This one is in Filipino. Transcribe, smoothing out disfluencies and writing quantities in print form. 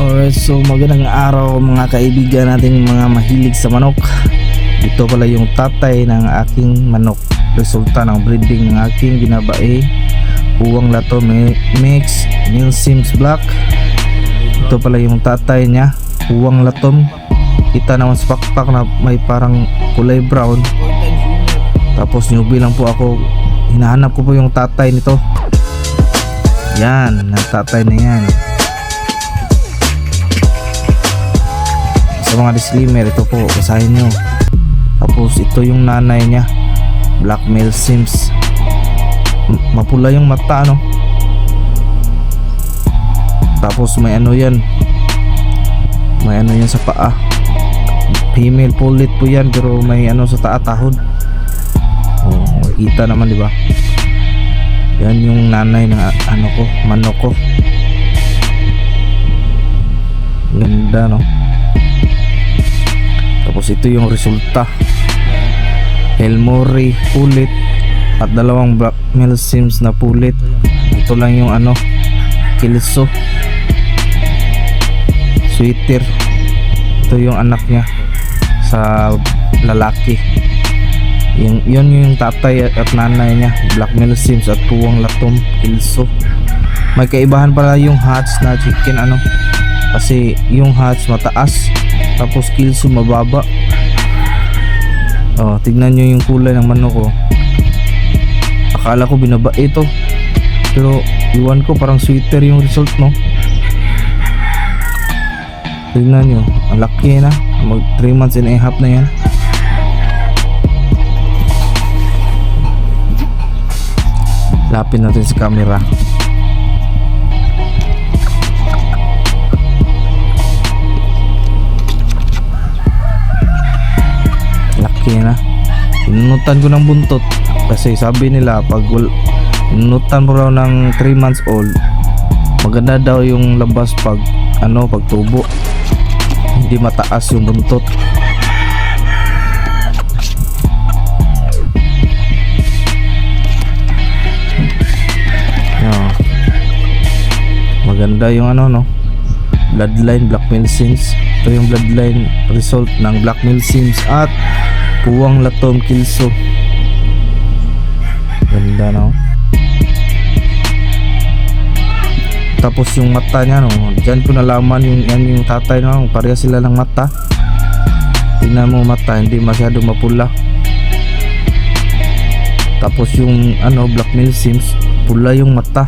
Alright, so magandang araw mga kaibigan nating mga mahilig sa manok. Ito pala yung tatay ng aking manok. Resulta ng breeding ng aking binabae, Uwang Latom Mix Milsims Black. Ito pala yung tatay niya, Uwang Latom. Kita naman sa pakpak na may parang kulay brown. Tapos newbie lang po ako. Hinahanap ko po yung tatay nito. Yan, ang tatay na yan. Sa mga disclaimer, ito po, basahin nyo. Tapos ito yung nanay niya, Black Milsims. Mapula yung mata, no? Tapos may ano yan, may ano yan sa paa. Female pullet po yan, pero may ano sa tahod. Oh, makikita naman, di ba? Yan yung nanay ng ano ko, manok ko. Ganda, no? Tapos ito yung resulta, Elmore pulit at dalawang Black Milsims na pulit. Ito lang yung ano, Kilso Sweater. Ito yung anak niya sa lalaki. Yun yung tatay at nanay niya, Black Milsims at Uwang Latom Kilso. May kaibahan pala yung hatch na chicken, ano, kasi yung hatch mataas tapos Kilso mababa. Oh, tignan nyo yung kulay ng manok ko. Akala ko binaba ito, pero iwan ko parang sweater yung result, no? Tignan nyo, ang laki na. Mag 3 months and a half na yan. Lapin natin sa camera. Laki na. Inunutan ko ng buntot kasi sabi nila pag inunutan mo raw ng 3 months old, maganda daw yung labas pag ano, pag tubo, hindi mataas yung buntot. Maganda yung ano, no, bloodline Black Milsims. Ito yung bloodline result ng Black Milsims at Uwang Latom Kilso. Ganda, no? Tapos yung mata niya, no, dyan ko nalaman yung yan yung tatay, no, pareha sila ng mata. Tingnan mo mata, hindi masyado mapula. Tapos yung ano, Black Milsims, pula yung mata.